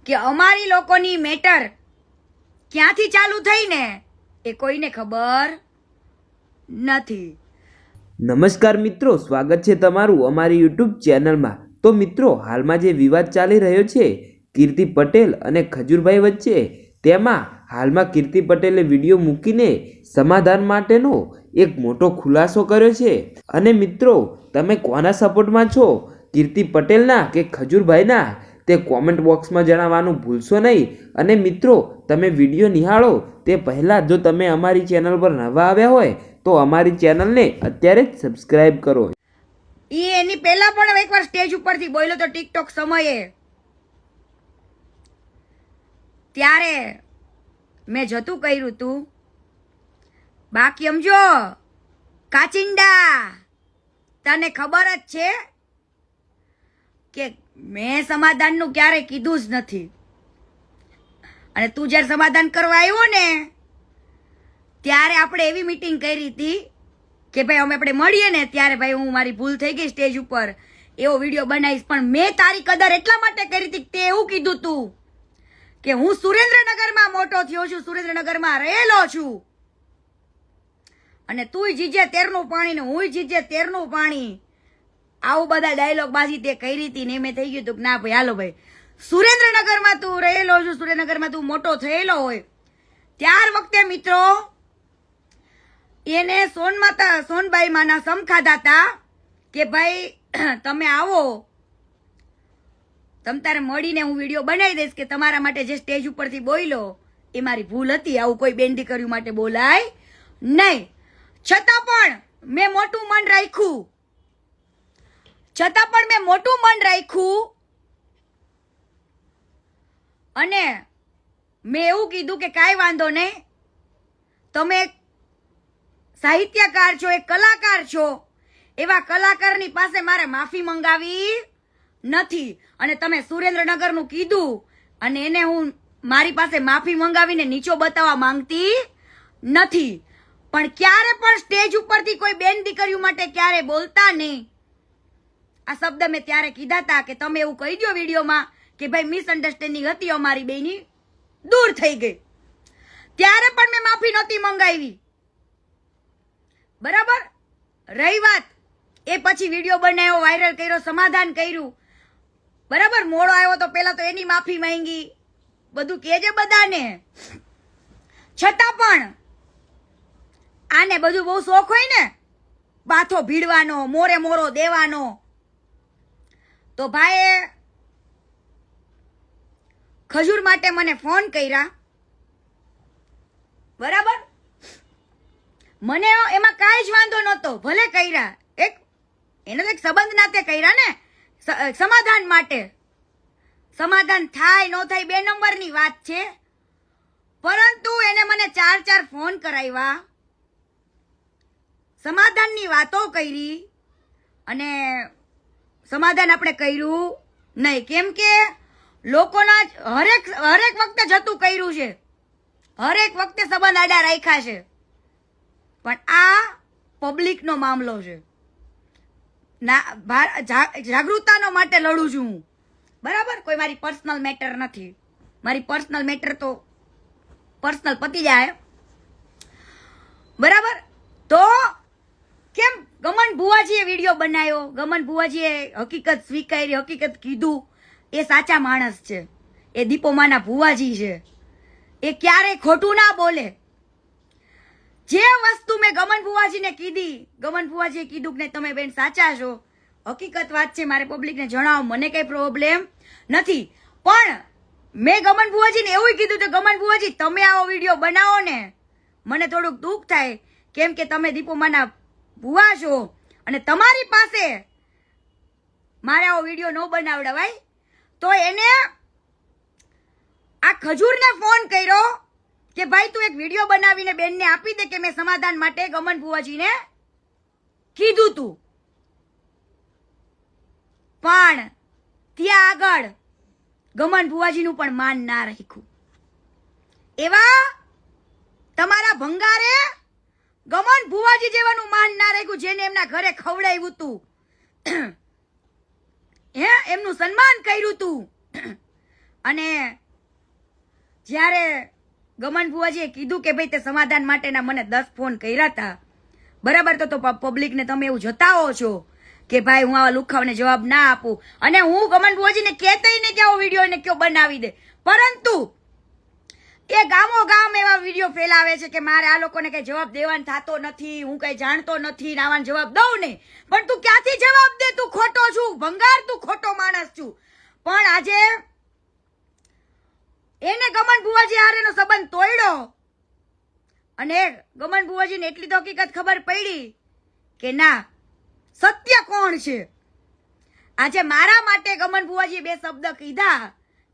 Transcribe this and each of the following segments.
કે અમારી લોકોની મેટર ક્યાંથી ચાલુ થઈ ને એ કોઈને ખબર નથી. નમસ્કાર મિત્રો, સ્વાગત છે તમારું અમારી યુટ્યુબ ચેનલમાં. તો મિત્રો, હાલમાં જે વિવાદ ચાલી રહ્યો છે કીર્તિ પટેલ અને ખજૂરભાઈ વચ્ચે, તેમાં હાલમાં કીર્તિ પટેલે વિડીયો મૂકીને સમાધાન માટેનો એક મોટો ખુલાસો કર્યો છે. અને મિત્રો, તમે કોના સપોર્ટમાં છો, કીર્તિ પટેલના કે ખજૂરભાઈના, તે કોમેન્ટ બોક્સમાં જણાવવાનું ભૂલશો નહીં. અને મિત્રો, તમે વિડીયો નિહાળો તે પહેલાં જો તમે અમારી ચેનલ પર નવા આવ્યા હોય તો અમારી ચેનલને અત્યારે જ સબસ્ક્રાઇબ કરો. એની પહેલા પણ એકવાર સ્ટેજ ઉપરથી બોલ્યો તો ટિકટોક સમયે, ત્યારે મેં જતું કર્યું તું. બાકી સમજો કાચિંડા, તને ખબર જ છે કે મેં સમાધાનનું ક્યારે કીધું જ નથી. અને તું જ્યારે સમાધાન કરવા આવ્યો ને ત્યારે આપણે એવી મીટિંગ કરી હતી કે ભાઈ આપણે મળીએ ને ત્યારે ભાઈ હું મારી ભૂલ થઈ ગઈ સ્ટેજ ઉપર એવો વિડીયો બનાવીશ. પણ મેં તારી કદર એટલા માટે કરી હતી તે એવું કીધું તું કે હું સુરેન્દ્રનગરમાં મોટો થયો છું, સુરેન્દ્રનગરમાં રહેલો છું, અને તું જીજે તેરનું પાણી ને હું જીજે તેરનું પાણી. આવું બધા ડાયલોગ બાજી તે કરી હતી ને મેં થઈ ગયું તું કે ના ભાઈ હાલો ભાઈ, સુરેન્દ્રનગરમાં તું રહેલો છું, સુરેન્દ્રનગરમાં તું મોટો થયેલો હોય. ત્યાર વખતે મિત્રો એને સોનબાઈ માના સમ ખાધા હતા કે ભાઈ તમે આવો, તમ તારે મળીને હું વિડીયો બનાવી દઈશ કે તમારા માટે જે સ્ટેજ ઉપરથી બોલ્યો એ મારી ભૂલ હતી. આવું કોઈ બેન દીકરીઓ માટે બોલાય નહીં. છતાં પણ મેં મોટું મન રાખ્યું, અને મેં એવું કીધું કે કાંઈ વાંધો નહીં, તમે એક સાહિત્યકાર છો, એક કલાકાર છો, એવા કલાકારની પાસે મારે માફી મંગાવી નથી. અને તમે સુરેન્દ્રનગરનું કીધું અને એને હું મારી પાસે માફી મંગાવીને નીચો બતાવવા માંગતી નથી. પણ ક્યારે પણ સ્ટેજ ઉપરથી કોઈ બેન દીકરીઓ માટે ક્યારે બોલતા નહીં. આ શબ્દ મેં ત્યારે કીધા હતા કે તમે એવું કહી દો વિડીયોમાં કે ભાઈ મિસઅન્ડરસ્ટેન્ડિંગ હતી અમારી બેની, દૂર થઈ ગઈ. ત્યારે પણ મેં માફી નહોતી મંગાવી. બરાબર. રહી વાત એ પછી વિડીયો બનાવ્યો, વાયરલ કર્યો, સમાધાન કર્યું, બરાબર. મોડો આવ્યો તો પેલા તો એની માફી માંગી, બધું કેજે બધાને. છતાં પણ આને બધું બહુ શોખ હોય ને, બાથો ભીડવાનો, મોરે મોરો દેવાનો. તો ભાઈ ખજૂર માટે મને ફોન કર્યા, બરાબર. મને એમાં કાંઈ જ વાંધો નહોતો, ભલે કર્યા, એનો તો એક સંબંધ નાતે કર્યા ને, સમાધાન માટે. સમાધાન થાય ન થાય બે નંબરની વાત છે. પરંતુ એને મને 4 ફોન કરાવ્યા, સમાધાનની વાતો કરી, અને સમાધાન આપણે કર્યું નહીં. કેમ કે લોકોના હરેક વખતે જતું કર્યું છે, હરેક વખતે સંબંધ આડા રાખ્યા છે. પણ આ પબ્લિકનો મામલો છે, જાગૃતતાનો માટે લડું છું હું, બરાબર. કોઈ મારી પર્સનલ મેટર નથી. મારી પર્સનલ મેટર તો પર્સનલ પતી જાય, બરાબર. તો કેમ ગમન ભુવાજીએ વિડીયો બનાવ્યો, ગમન ભુવાજીએ હકીકત સ્વીકારી, હકીકત કીધું. એ સાચા માણસ છે, એ દીપોમાના ભુવાજી છે, એ ક્યારેય ખોટું ના બોલે. જે વસ્તુ મેં ગમન ભુવાજીને કીધી, ગમન ભુવાજીએ કીધું કે તમે બેન સાચા છો, હકીકત વાત છે, મારે પબ્લિકને જણાવો, મને કઈ પ્રોબ્લેમ નથી. પણ મેં ગમન ભુવાજીને એવું કીધું કે ગમન ભુવાજી તમે આવો વિડીયો બનાવો ને, મને થોડુંક દુઃખ થાય, કેમ કે તમે દીપોમાના ભુવા છો અને તમારી પાસે મારે આવો વિડીયો ન બનાવડાવાય. તો એને આ ખજૂરને ફોન કર્યો કે ભાઈ તું એક વિડીયો બનાવીને બેનને આપી દે કે મેં સમાધાન માટે ગમન ભુવાજીને કીધું તું. પણ ત્યાં આગળ ગમન ભુવાજીનું પણ માન ના રાખ્યું. એવા તમારા ભંગારે ગમન ભુવાજી જેવાનું માન ના રાખ્યું, જેને એમના ઘરે ખવડાવ્યું તું, એમનું સન્માન કર્યું તું, અને જ્યારે ગમન ભુવાજીએ કીધું કે ભાઈ તે સમાધાન માટેના મને 10 ફોન કર્યા હતા, બરાબર, તો પબ્લિકને તમે એવું જતાવો છો કે ભાઈ હું આવા લુખાવને જવાબ ના આપું, અને હું ગમન ભુવાજીને કહેતાય ને કે આવો વિડીયો એને કયો બનાવી દે, પરંતુ એ ગામો ગામ એવા વિડીયો ફેલાવે છે કે મારે આ લોકોને કઈ જવાબ દેવાનો થતો નથી, હું કઈ જાણતો નથી, નાવાનો જવાબ દઉં નહીં. પણ તું ક્યાંથી જવાબ દે? તું ખોટો છું ભંગાર, તું ખોટો માણસ છું. પણ આજે એને ગમન ભુવાજી હારેનો સંબંધ તોડ્યો, અને ગમન ભુવાજીને એટલી તો હકીકત ખબર પડી કે ના, સત્ય કોણ છે. આજે મારા માટે ગમન ભુવાજીએ 2 શબ્દ કીધા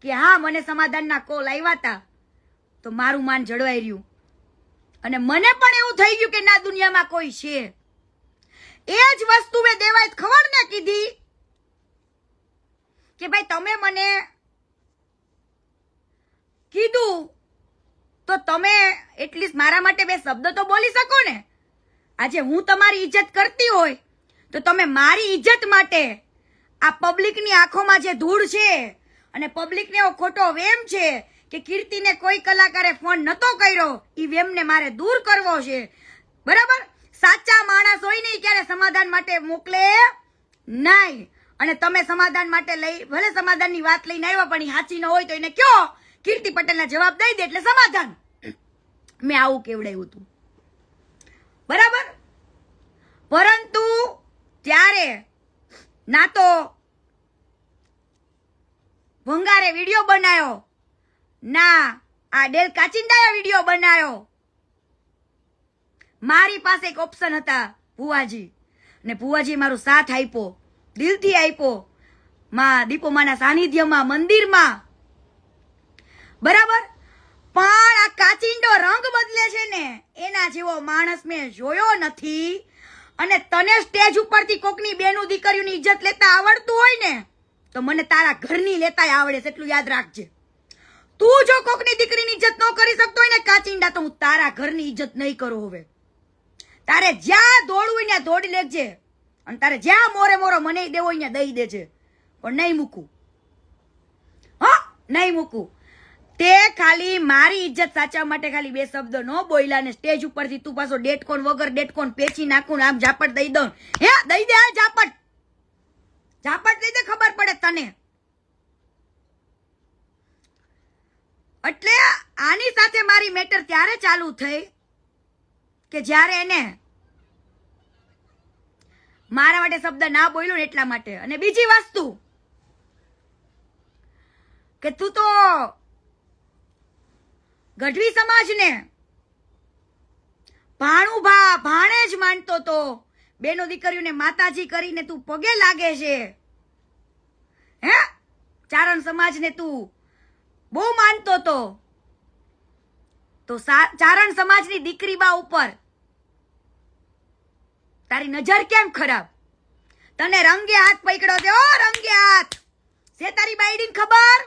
કે હા મને સમાધાનના કોલ આવ્યા હતા, તો મારું માન જળવાઈ રહ્યું, અને મને પણ એવું થઈ ગયું કે ના, દુનિયામાં કોઈ છે. એ જ વસ્તુ મેં દેવાયત ખબરને કીધી કે ભાઈ તમે મને કીધું તો તમે એટલીસ્ટ મારા માટે 2 શબ્દ તો બોલી શકો ને. આજે હું તમારી ઇજ્જત કરતી હોય તો તમે મારી ઇજ્જત માટે આ પબ્લિકની આંખોમાં જે ધૂળ છે અને પબ્લિકને એવો ખોટો વેમ છે કે કીર્તિને કોઈ કલાકારે ફોન નતો કર્યો, એ વેમને મારે દૂર કરવો છે, બરાબર. સાચા માણસ હોય ને ક્યારે સમાધાન માટે મોકલે નહીં, અને તમે સમાધાન માટે લઈ ભલે સમાધાનની વાત લઈને આવ્યા પણ એ સાચી ન હોય તો એને કયો કીર્તિ પટેલના જવાબ દઈ દે એટલે સમાધાન. મેં આવું કેવડાવ્યું હતું, બરાબર. પરંતુ ત્યારે ના તો ભંગારે વિડીયો બનાવ્યો, ના આ ડેલ કાચિંડાએ વિડીયો બનાવ્યો. મારી પાસે એક ઓપ્શન હતા ભુવાજી, અને ભુવાજી મારો સાથ આપ્યો, દિલથી આપ્યો, માં દીપોમાના સાનિધ્યમાં, મંદિરમાં, બરાબર. પણ આ કાચિંડો રંગ બદલે છે ને એના જેવો માણસ મેં જોયો નથી. અને તને સ્ટેજ ઉપરથી કોકની બેનું દીકરીઓની ઇજ્જત લેતા આવડતું હોય ને તો મને તારા ઘરની લેતાય આવડે છે, એટલું યાદ રાખજે. તું જો કોકની દીકરીની ઇજ્જત ન કરી શકતો હોય ને કાચિંડા, તો હું તારા ઘરની ઇજ્જત નહીં કરું. હવે તારે જ્યાં દોડવું હોય ત્યાં દોડી લેજે, અને તારે જ્યાં મોરે મોરો મને દેવો હોય ત્યાં દઈ દેજે, પણ નહીં મૂકું, હા નહીં મૂકું. તે ખાલી મારી ઇજ્જત સાચવા માટે ખાલી 2 શબ્દ ન બોલ્યા, ને સ્ટેજ ઉપરથી તું પાછો ડેટકોન વગર ડેટકોન પેચી નાખું આમ ઝાપટ દઈ દઉં. હે દઈ દે, ઝાપટ ઝાપટ દઈ દે, ખબર પડે તને. એટલે આની સાથે મારી મેટર ત્યારે ચાલુ થઈ કે જ્યારે એને મારા માટે શબ્દ ના બોલ્યો ને એટલા માટે. અને બીજી વસ્તુ કે તું તો ગઢવી સમાજને ભાણુભા ભાણે જ માનતો તો, બેનો દીકરીઓને માતાજી કરીને તું પગે લાગે છે, હે ચારણ સમાજને તું બહુ માનતો તો ચારણ સમાજની દીકરી બા ઉપર તારી નજર કેમ ખરાબ? તને રંગે હાથ પકડ્યો છે, ઓ રંગે હાથ. છે તારી બાયડીને ખબર?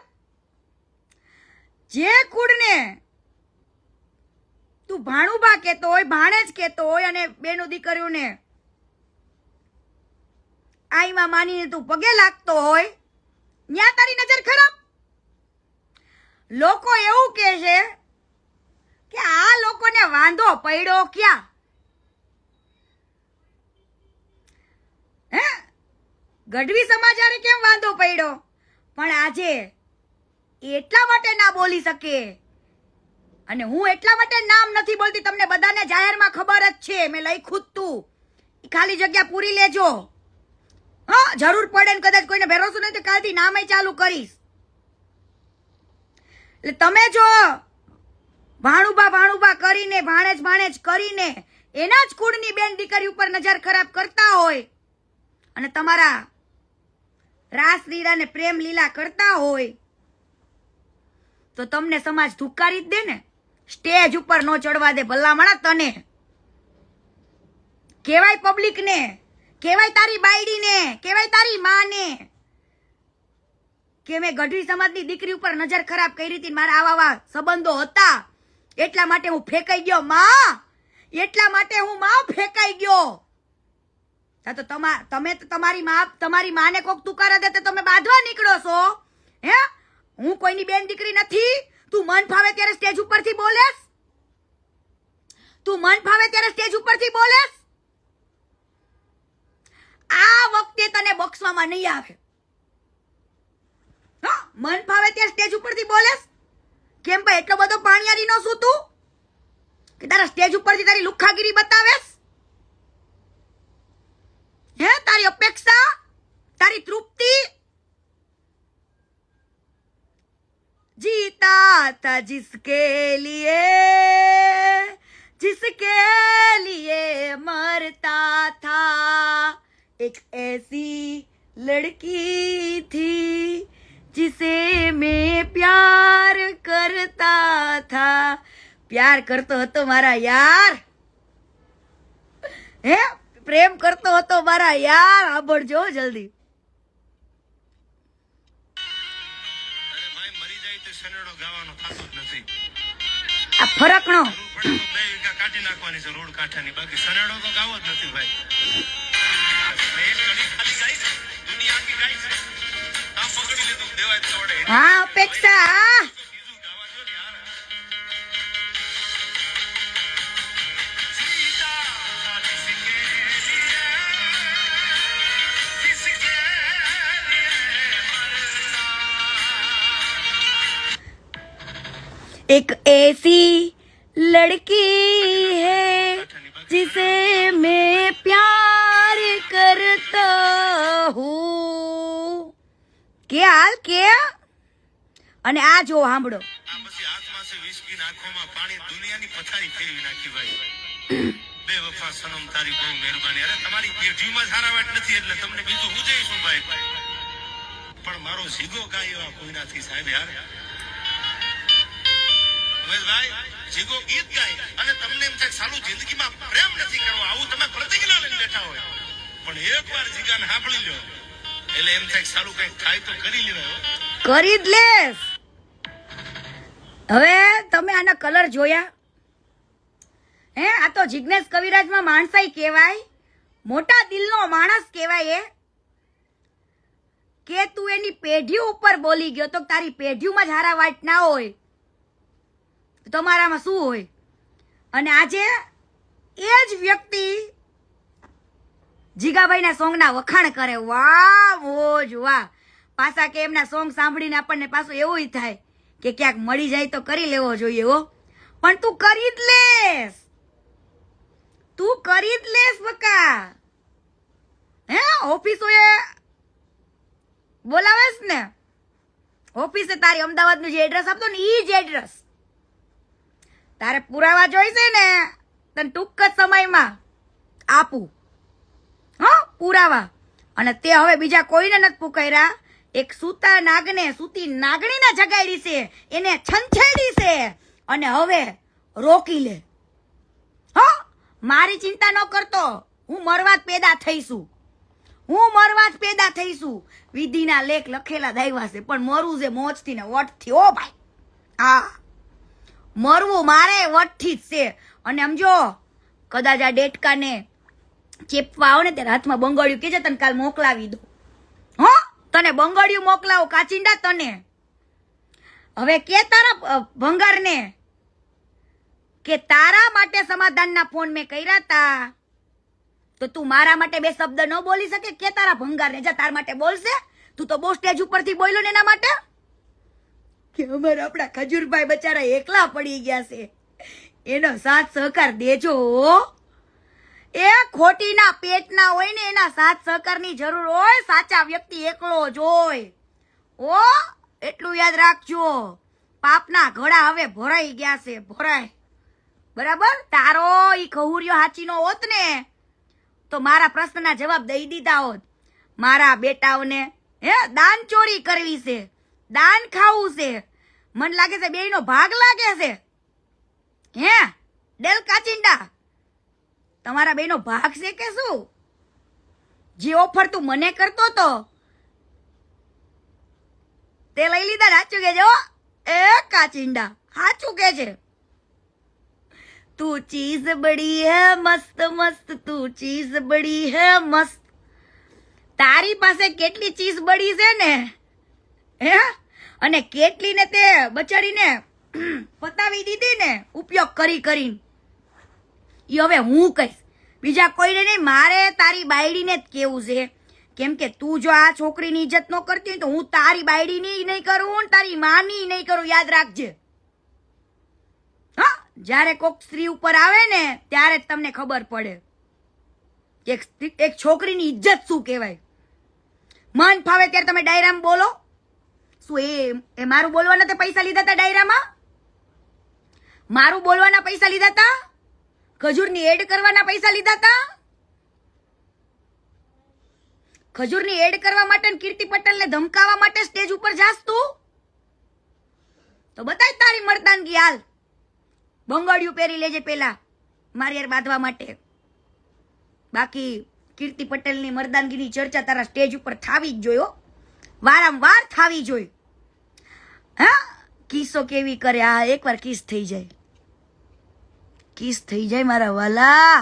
જે કુળને તું ભાણુભા કેતો હોય, ભાણેજ કેતો હોય, અને બેનો દીકરીઓને આઈમાં માનીને તું પગે લાગતો હોય, ન્યા તારી નજર ખરાબ. લોકો એવું કહે છે કે આ લોકોને વાંધો પડ્યો ક્યાં? હે ગઢવી સમાજ હારે કેમ વાંધો પડ્યો? પણ આજે એટલા માટે ના બોલી શકે, અને હું એટલા માટે નામ નથી બોલતી, તમને બધાને જાહેરમાં ખબર જ છે, મેં લખ્યું જ તું. ખાલી જગ્યા પૂરી લેજો, હા જરૂર પડે ને કદાચ કોઈને ભરોસો નહીં તો કાલથી નામે ચાલુ કરીશ. એટલે તમે જો ભાણુભા કરીને, ભાણેજ કરીને એના જ કુળની બેન દીકરી ઉપર નજર ખરાબ કરતા હોય, અને તમારા રાસ લીલા ને પ્રેમ લીલા કરતા હોય, તો તમને સમાજ ધુકારી જ દે ને, સ્ટેજ ઉપર નો ચડવા દે. ભલામણા તને કેવાય, પબ્લિક ને કેવાય, તારી બાયડી ને કેવાય, તારી માને કે મેં ગઢવી સમાજની દીકરી ઉપર નજર ખરાબ કરી હતી, મારા આવા સંબંધો હતા, એટલા માટે હું ફેંકાઈ ગયો માં, એટલા માટે હું માં ફેંકાઈ ગયો. તો તમે તમારી માને કોક તુકારા દે તો તમે બાંધવા નીકળો છો, હે હું કોઈની બેન દીકરી નથી. તું મન ફાવે ત્યારે સ્ટેજ ઉપરથી બોલેસ. તું મન ફાવે ત્યારે સ્ટેજ ઉપરથી બોલેસ. આ વખતે તને બક્ષવામાં નહીં આવે. હા, મન ફાવે ત્યારે સ્ટેજ ઉપરથી બોલેસ. કેમ ભાઈ એટલો બધો પાણીયારી નો શું તું કે તારા સ્ટેજ ઉપરથી તારી લુખાગીરી બતાવેસ? હે, તારી અપેક્ષા, તારી તૃપ્તિ. जीता था जिसके लिए मरता था, एक ऐसी लड़की थी जिसे मैं प्यार करता था. प्यार करतो હતો મારા યાર. હે, પ્રેમ કરતો હતો મારા યાર. સાંભળજો જલ્દી. આ ફરકનો કાઢી નાખવાની છે રોડ કાંઠાની, બાકી સનેડો તો ગાવો જ નથી ભાઈ. દુનિયા કી ગાય છે, આ પકડી લીધું દેવાય છોડે. હા, અપેક્ષા. एक ऐसी लड़की है जिसे मैं प्यार करता हूँ. કે હાલ કે અને આ જો સાંભળો. આ પછી હાથમાં છે વિસ્કી નાખોમાં પાણી, દુનિયાની પથારી ફેરવી નાખી ભાઈ. બેવફા સનમ તારી બહુ મહેરબાની. અરે તમારી પેઢીમાં સારા વાત નથી એટલે તમને બીજું હું જઈશું ભાઈ. પણ મારો જીગો કાંઈ એવા કોઈનાથી સાહેબ યાર. ભાઈ જીગો ગીત ગાય અને તમને એમ થાય સાલું જિંદગીમાં પ્રેમ નથી કરવો, આવું તમે પ્રતિજ્ઞા લઈને બેઠા હોય. પણ એકવાર જીગાને સાંભળી લો એટલે એમ થાય સાલું કંઈક થાય તો કરી લેવાય. કરી જ લેસ. હવે તમે આના કલર જોયા? હે, આ તો જિગ્નેશ કવિરાજમાં માણસાઈ કહેવાય, મોટા દિલનો માણસ કહેવાય. કે તું એની પેઢી ઉપર બોલી ગયો તો તારી પેઢીમાં જ હારા વાટ ના હોય, તમારામાં શું હોય? અને આજે એ જ વ્યક્તિ જીગાભાઈના સોંગના વખાણ કરે. વાહ મોજ વાહ. પાછા કે એમના સોંગ સાંભળીને આપણને પાછું એવું થાય કે ક્યાંક મળી જાય તો કરી લેવો જોઈએ. હો, પણ તું કરી જ લેસ. તું કરી જ લેસ બકા. હે, ઓફિસોએ બોલાવેસ ને, ઓફિસે તારી અમદાવાદનું જે એડ્રેસ આપતો ને ઈ જ એડ્રેસ તારે પુરાવા જોઈશે ને, તને ટૂંક જ સમયમાં આપું. હા, પુરાવા. અને તે હવે બીજા કોઈને નથી પુકાર્યા. એક સૂતા નાગને સૂતી નાગણીને જગાડી છે, એને છંછેડી છે અને હવે રોકી લે. હા, મારી ચિંતા ન કરતો. હું મરવા જ પેદા થઈશું. હું મરવા જ પેદા થઈશું. વિધિના લેખ લખેલા દાયવા છે, પણ મરવું છે મોજથી ને વટથી. ઓ ભાઈ, હા, મરવું મારે વટથી જ છે. અને સમજો કદાચ આ ડેટકાને ચેપવા આવો ને ત્યારે હાથમાં બંગડિયું કે છે તને કાલ મોકલાવી દો. હો, તને બંગડિયું મોકલાવો કાચિંડા તને. હવે કે તારા ભંગારને કે તારા માટે સમાધાનના ફોન મેં કર્યા તા, તો તું મારા માટે બે શબ્દ ન બોલી શકે? કે તારા ભંગારને જા તાર માટે બોલશે. તું તો બહુ સ્ટેજ ઉપરથી બોલ્યો ને એના માટે કે અમારા આપણા ખજૂરભાઈ બચારા એકલા પડી ગયા છે, એનો સાથ સહકાર દેજો. એ ખોટીના પેટના હોય ને એના સાથ સહકારની જરૂર હોય, સાચા વ્યક્તિ એકલો જ હોય. ઓ, એટલું યાદ રાખજો. પાપના ઘડા હવે ભરાઈ ગયા છે, ભરાય. બરાબર? તારો ઈ ખહુરિયો હાચીનો હોત ને તો મારા પ્રશ્નના જવાબ દઈ દીધા હોત. મારા બેટાઓને દાન ચોરી કરવી છે, દાન ખાવું છે. મન લાગે છે બેયનો ભાગ લાગે છે. હે ડેલ કાચિંડા, તમારા બેયનો ભાગ છે કે શું? જે ઓફર તું મને કરતો તો તે લઈ લીધા. સાચું કે જો એ કાચિંડા, સાચું કે છે. તું ચીઝ બડી હે મસ્ત મસ્ત, તું ચીઝ બડી હે મસ્ત. તારી પાસે કેટલી ચીઝ બડી છે ને, હે અને કેટલીને તે બચારીને પતાવી દીધી ને ઉપયોગ કરી કરીને. ઈ હવે હું કહીશ, બીજા કોઈને નહીં, મારે તારી બાયડીને જ કેવું છે. કેમ કે તું જો આ છોકરીની ઇજ્જત ન કરતી હોય તો હું તારી બાયડીની નહીં કરું ને તારી માની નહીં કરું, યાદ રાખજે. હા, જ્યારે કોક સ્ત્રી ઉપર આવે ને ત્યારે જ તમને ખબર પડે કે એક છોકરીની ઇજ્જત શું કહેવાય. મન ફાવે ત્યારે તમે ડાયરામાં બોલો. શું એ મારું બોલવાના તે પૈસા લીધા હતા ડાયરામાં? મારું બોલવાના પૈસા લીધા હતા? ખજૂરની એડ કરવાના પૈસા લીધા હતા? ખજૂરની એડ કરવા માટે ને કીર્તિ પટેલને ધમકાવવા માટે સ્ટેજ ઉપર જાસ તું? તો બતાય તારી મર્દાનગી હાલ. બંગડિયું પહેરી લેજે પેલા મારી યાર બાંધવા માટે. બાકી કીર્તિ પટેલની મર્દાનગીની ચર્ચા તારા સ્ટેજ ઉપર થાવી જ જોયો, વારંવાર થાવી જોઈ. હા, કિસ્સો કેવી કરે, આ એકવાર કિસ થઈ જાય, કિસ થઈ જાય મારા વાલા,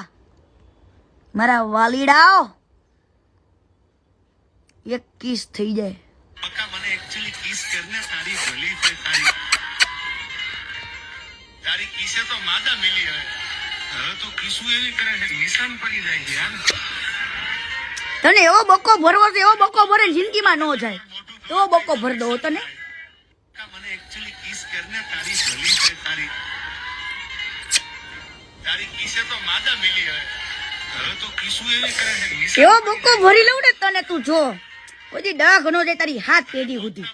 મારા વાલીડાઓ, એક કિસ થઈ જાય. બકા મને એક્ચ્યુઅલી કિસ કરને તારી ભલી છે, તારી કિસે તો માદા મિલી હવે તો કિસુ એવી કરે છે નિશાન પડી જાય છે યાર. તને એવો બક્કો ભરવો છે, એવો બક્કો ભરે જિંદગીમાં ન જાય, એવો બક્કો ભર દો તને. મને એક્ચ્યુઅલી કિસ કરને તારી ભલી છે, તારી કિસે તો માદા મિલી હવે તો કિસુ એવી કરે છે નિશાન એવો બક્કો ભરી લઉં ને તને, તું જો કોઈ ડાઘ નો જાય તારી હાથ પેઢી સુધી.